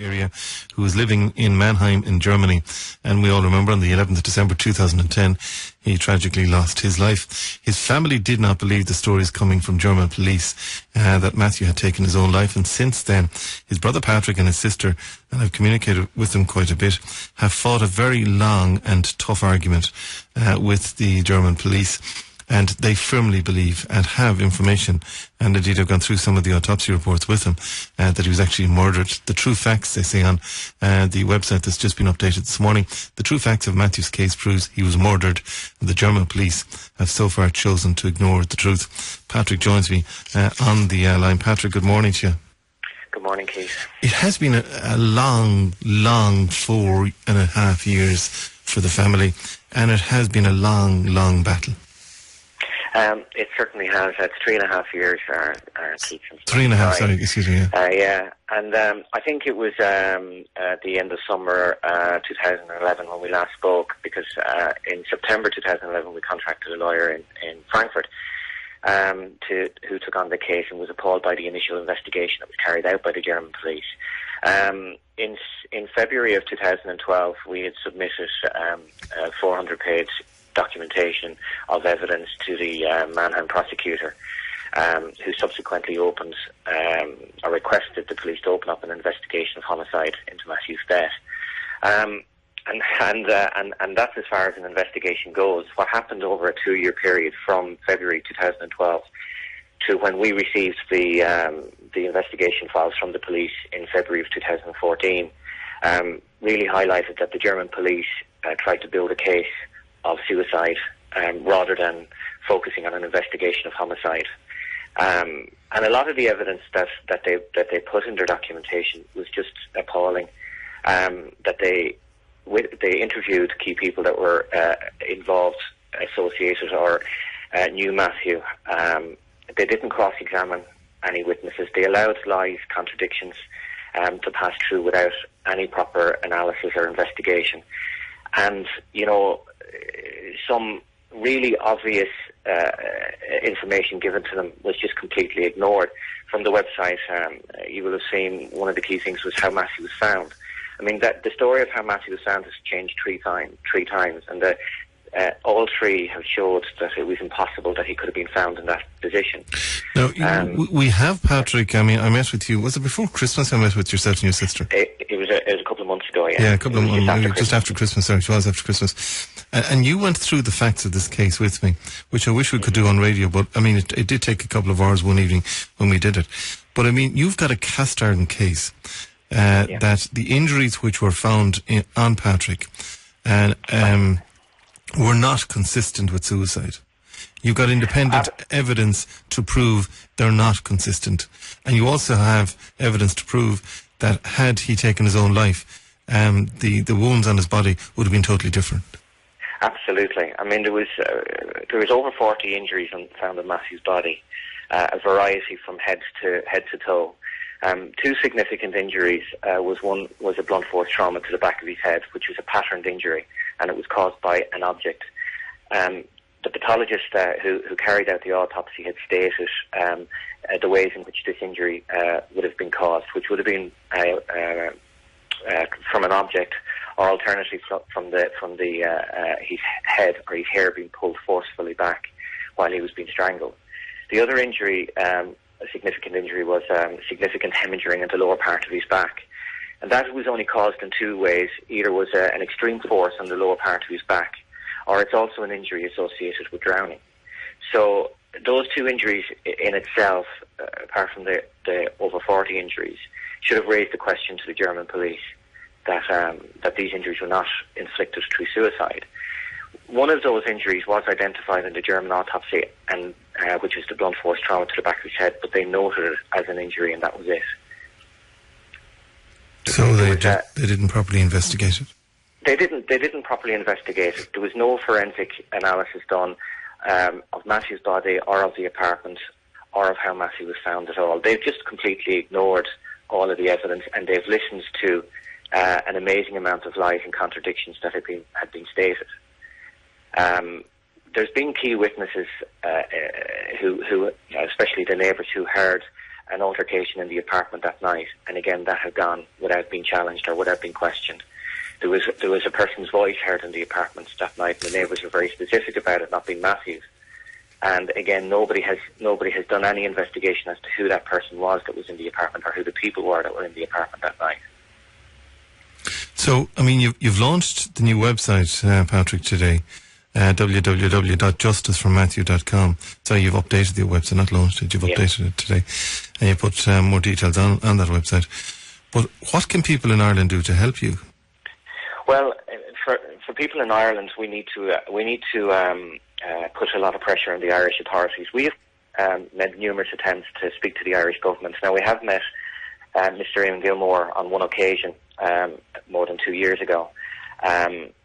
area, who was living in Mannheim in Germany. And we all remember on the 11th of December 2010, he tragically lost his life. His family did not believe the stories coming from German police that Matthew had taken his own life. And since then, his brother Patrick and his sister, and I've communicated with them quite a bit, have fought a very long and tough argument with the German police. And they firmly believe and have information, and indeed I've gone through some of the autopsy reports with him, that he was actually murdered. The true facts, they say on the website that's just been updated this morning, the true facts of Matthew's case proves he was murdered, and the German police have so far chosen to ignore the truth. Patrick joins me on the line. Patrick, good morning to you. Good morning, Keith. It has been a long 4.5 years for the family, and it has been a long battle. It certainly has. It's 3.5 years, Keith. 3.5, sorry, excuse me. Yeah, and I think it was at the end of summer 2011 when we last spoke, because in September 2011 we contracted a lawyer in Frankfurt who took on the case and was appalled by the initial investigation that was carried out by the German police. In February of 2012 we had submitted a 400-page documentation of evidence to the Mannheim prosecutor, who subsequently opened or requested the police to open up an investigation of homicide into Matthew's death. And that's as far as an investigation goes. What happened over a 2-year period from February 2012 to when we received the investigation files from the police in February of 2014 really highlighted that the German police tried to build a case of suicide rather than focusing on an investigation of homicide. And a lot of the evidence that they put in their documentation was just appalling. That they interviewed key people that were involved, associated, or knew Matthew. They didn't cross-examine any witnesses. They allowed lies, contradictions to pass through without any proper analysis or investigation. And, you know, some really obvious information given to them was just completely ignored. From the website, you will have seen one of the key things was how Matthew was found. I mean, that the story of how Matthew was found has changed three times, and all three have showed that it was impossible that he could have been found in that position. Now, we have, Patrick, I mean, I met with you, was it before Christmas I met with yourself and your sister? It was a couple of months ago, yeah. Yeah, a couple of months, just after Christmas, sorry, it was after Christmas. And you went through the facts of this case with me, which I wish we could do on radio, but, I mean, it did take a couple of hours one evening when we did it. But, I mean, you've got a cast-iron case, that the injuries which were found on Patrick were not consistent with suicide. You've got independent evidence to prove they're not consistent. And you also have evidence to prove that had he taken his own life, the wounds on his body would have been totally different. Absolutely. I mean, there was over 40 injuries found on Matthew's body, a variety from head to toe. Two significant injuries one was a blunt force trauma to the back of his head, which was a patterned injury, and it was caused by an object. The pathologist who carried out the autopsy had stated the ways in which this injury would have been caused, which would have been from an object, or alternatively from his head or his hair being pulled forcefully back while he was being strangled. The other injury, a significant injury, was significant hemorrhaging in the lower part of his back. And that was only caused in two ways. Either was an extreme force on the lower part of his back, or it's also an injury associated with drowning. So those two injuries in itself, apart from the over 40 injuries, should have raised the question to the German police that these injuries were not inflicted through suicide. One of those injuries was identified in the German autopsy, and which was the blunt force trauma to the back of his head, but they noted it as an injury, and that was it. So they didn't properly investigate it? They didn't properly investigate it. There was no forensic analysis done of Matthew's body or of the apartment or of how Matthew was found at all. They've just completely ignored all of the evidence, and they've listened to an amazing amount of lies and contradictions that had been stated. There's been key witnesses who, especially the neighbours who heard an altercation in the apartment that night, and again that had gone without being challenged or without being questioned. There was a person's voice heard in the apartment that night, and the neighbours were very specific about it not being Matthew's. And again, nobody has done any investigation as to who that person was that was in the apartment, or who the people were that were in the apartment that night. So, I mean, you've launched the new website, Patrick, today, www.justiceformatthew.com. So you've updated the website, not launched it, you've updated it today, and you put more details on that website. But what can people in Ireland do to help you? Well, for people in Ireland, we need to put a lot of pressure on the Irish authorities. We have made numerous attempts to speak to the Irish government. Now, we have met Mr. Eamon Gilmore on one occasion more than 2 years ago.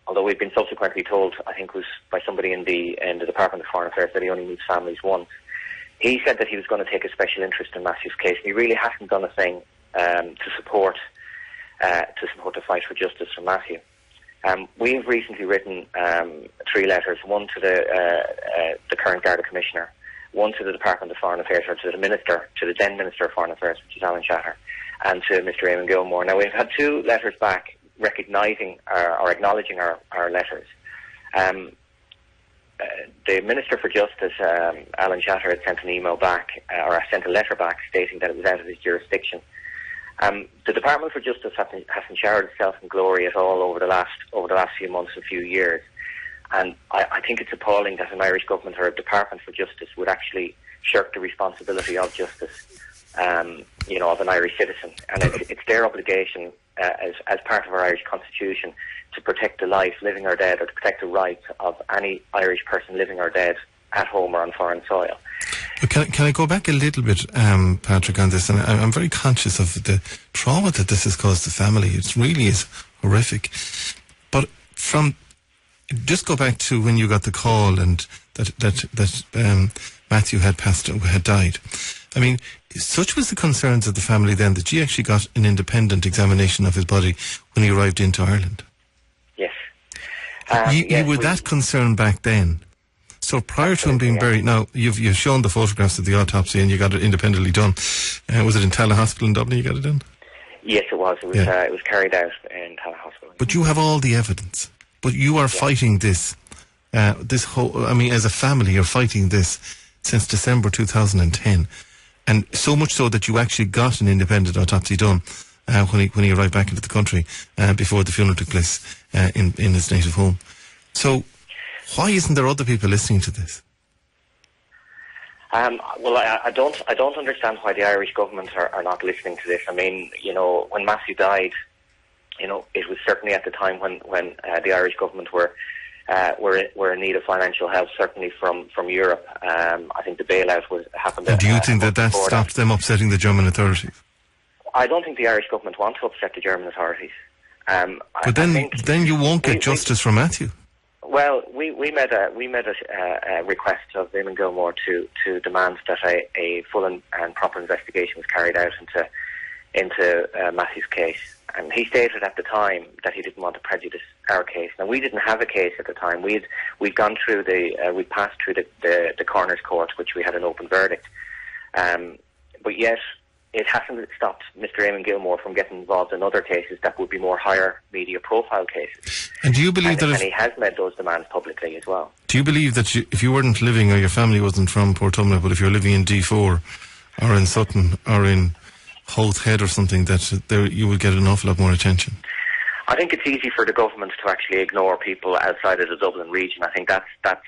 Although we've been subsequently told, I think it was by somebody in the Department of Foreign Affairs, that he only meets families once. He said that he was going to take a special interest in Matthew's case, and he really hasn't done a thing to support the fight for justice for Matthew. We've recently written 3 letters, one to the current Garda Commissioner, one to the Department of Foreign Affairs, or to the then Minister of Foreign Affairs, which is Alan Shatter, and to Mr. Eamon Gilmore. Now, we've had 2 letters back recognising or acknowledging our letters. The Minister for Justice, Alan Shatter, had sent an email back, or sent a letter back, stating that it was out of his jurisdiction. The Department for Justice hasn't showered itself in glory at all over the last few months and few years, and I think it's appalling that an Irish government or a Department for Justice would actually shirk the responsibility of justice, of an Irish citizen, and it's their obligation as part of our Irish Constitution to protect the life, living or dead, or to protect the rights of any Irish person living or dead at home or on foreign soil. Can I go back a little bit, Patrick, on this? And I'm very conscious of the trauma that this has caused the family. It really is horrific. But just go back to when you got the call and that Matthew had died. I mean, such was the concerns of the family then that you actually got an independent examination of his body when he arrived into Ireland. Yes. You were that concerned back then. So prior to him being buried, now you've shown the photographs of the autopsy and you got it independently done. Was it in Tallaght Hospital in Dublin you got it done? Yes, it was. It was carried out in Tallaght Hospital. But you have all the evidence. But you are fighting this. As a family, you're fighting this since December 2010, and so much so that you actually got an independent autopsy done when he arrived back into the country before the funeral took place in his native home. So, why isn't there other people listening to this? Well, I don't understand why the Irish government are not listening to this. I mean, when Matthew died, it was certainly at the time when the Irish government were in need of financial help, certainly from Europe. I think the bailout happened. And do you think that stopped them upsetting the German authorities? I don't think the Irish government want to upset the German authorities. But then you won't get justice for Matthew. Well, we made a request of Eamon Gilmore to demand that a full and proper investigation was carried out into Matthew's case, and he stated at the time that he didn't want to prejudice our case. Now, we didn't have a case at the time. We'd gone through we passed through the coroner's court, which we had an open verdict, but yet it hasn't stopped Mr. Eamon Gilmore from getting involved in other cases that would be more higher media profile cases. And do you believe and he has made those demands publicly as well. Do you believe that if you weren't living, or your family wasn't from Portumna, but if you're living in D4 or in Sutton or in Howth Head or something, that you would get an awful lot more attention? I think it's easy for the government to actually ignore people outside of the Dublin region. I think that's a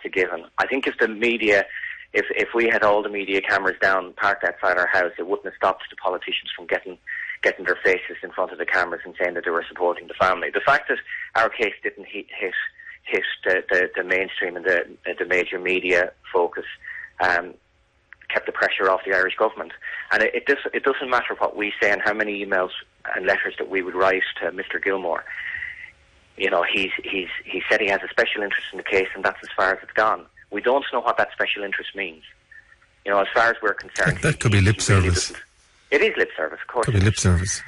given. I think if the media, if we had all the media cameras down parked outside our house, it wouldn't have stopped the politicians from getting their faces in front of the cameras and saying that they were supporting the family. The fact that our case didn't hit the mainstream and the major media focus kept the pressure off the Irish government. And it doesn't matter what we say and how many emails and letters that we would write to Mr. Gilmore. He said he has a special interest in the case, and that's as far as it's gone. We don't know what that special interest means. As far as we're concerned, that could be lip service. It is lip service, of course. Could be lip service.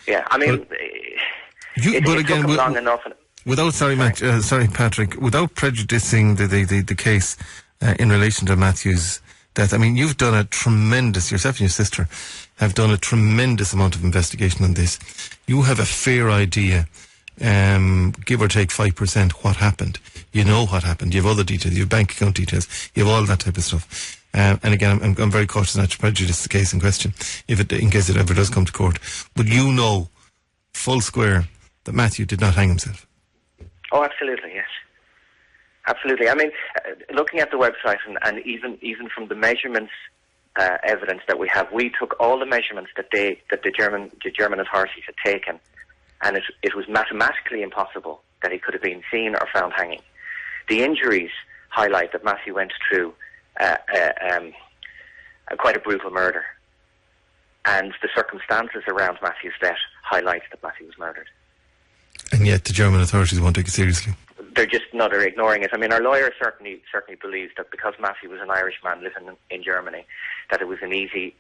Yeah, I mean, but again, long enough. Patrick, without prejudicing the case in relation to Matthew's death. I mean, you've done yourself and your sister have done a tremendous amount of investigation on this. You have a fair idea, give or take 5%, what happened. You know what happened. You have other details. You have bank account details. You have all that type of stuff. And again, I'm very cautious not to prejudice the case in question, in case it ever does come to court. But you know, full square, that Matthew did not hang himself. Oh, absolutely, yes. Absolutely. I mean, looking at the website and even from the measurements evidence that we have, we took all the measurements that the German authorities had taken, and it was mathematically impossible that he could have been seen or found hanging. The injuries highlight that Matthew went through quite a brutal murder, and the circumstances around Matthew's death highlight that Matthew was murdered. And yet the German authorities won't take it seriously. They're just not ignoring it. I mean, our lawyer certainly believes that because Matthew was an Irishman living in Germany, that it was an easy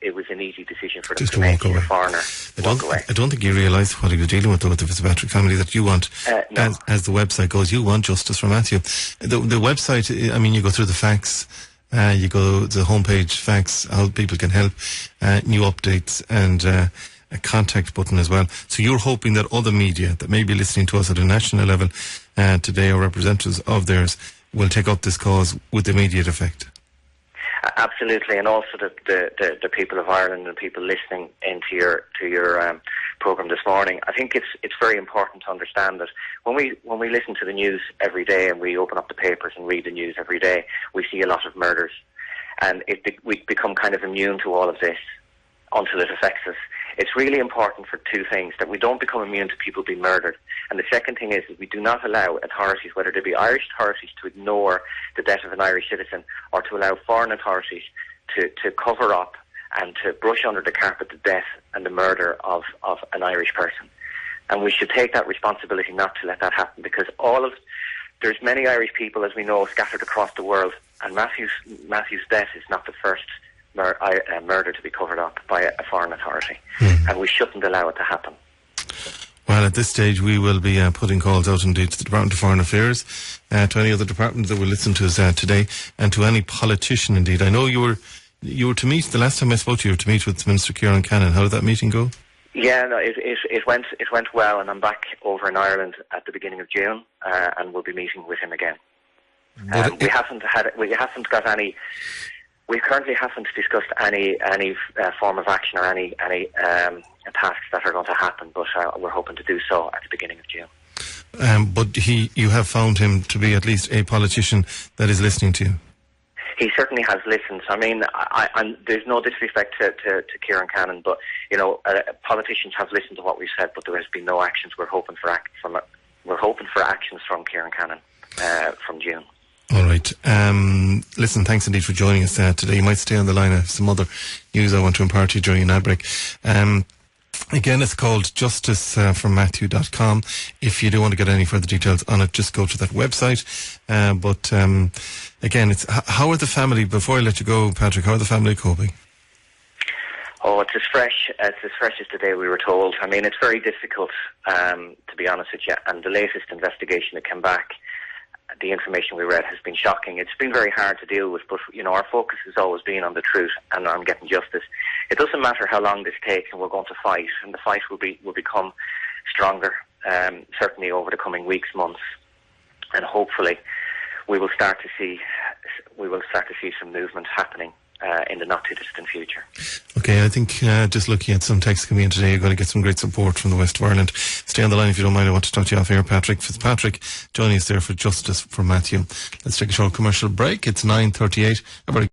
decision for them to make a foreigner walk away. I don't think you realise what he was dealing with, though, with the Fitzpatrick family, that you want, no. as the website goes, you want justice for Matthew. The website, I mean, you go through the facts, you go to the homepage, facts, how people can help, new updates, and a contact button as well. So you're hoping that other media that may be listening to us at a national level today, or representatives of theirs, will take up this cause with immediate effect. Absolutely, and also the people of Ireland and people listening into your program this morning. I think it's very important to understand that when we listen to the news every day and we open up the papers and read the news every day, we see a lot of murders, and we become kind of immune to all of this until it affects us. It's really important for two things: that we don't become immune to people being murdered, and the second thing is that we do not allow authorities, whether they be Irish authorities, to ignore the death of an Irish citizen, or to allow foreign authorities to cover up and to brush under the carpet the death and the murder of an Irish person. And we should take that responsibility not to let that happen, because there's many Irish people, as we know, scattered across the world, and Matthew's death is not the first murder to be covered up by a foreign authority, and we shouldn't allow it to happen. Well, at this stage, we will be putting calls out indeed to the Department of Foreign Affairs, to any other departments that will listen to us today, and to any politician indeed. I know you were to meet, the last time I spoke to you, to meet with Minister Kieran Cannon. How did that meeting go? Yeah, no, it went well, and I'm back over in Ireland at the beginning of June, and we'll be meeting with him again. We currently haven't discussed any form of action or any tasks that are going to happen, but we're hoping to do so at the beginning of June. But you have found him to be at least a politician that is listening to you. He certainly has listened. I mean, there's no disrespect to Kieran Cannon, but politicians have listened to what we've said, but there has been no actions. We're hoping for actions from Kieran Cannon from June. All right. Listen, thanks indeed for joining us today. You might stay on the line. I have some other news I want to impart to you during an ad break. Again, it's called jusitce.com. If you do want to get any further details on it, just go to that website. But again, how are the family, before I let you go, Patrick, how are the family coping? Oh, it's as fresh as the day we were told. I mean, it's very difficult, to be honest with you. And the latest investigation that came back, the information we read, has been shocking. It's been very hard to deal with, but our focus has always been on the truth and on getting justice. It doesn't matter how long this takes, and we're going to fight, and the fight will become stronger, certainly over the coming weeks, months, and hopefully we will start to see some movement happening in the not too distant future. Okay, I think just looking at some texts coming in today, you're going to get some great support from the west of Ireland. Stay on the line if you don't mind. I want to talk to you off air. Patrick Fitzpatrick joining us there for Justice for Matthew. Let's take a short commercial break. It's 9:38.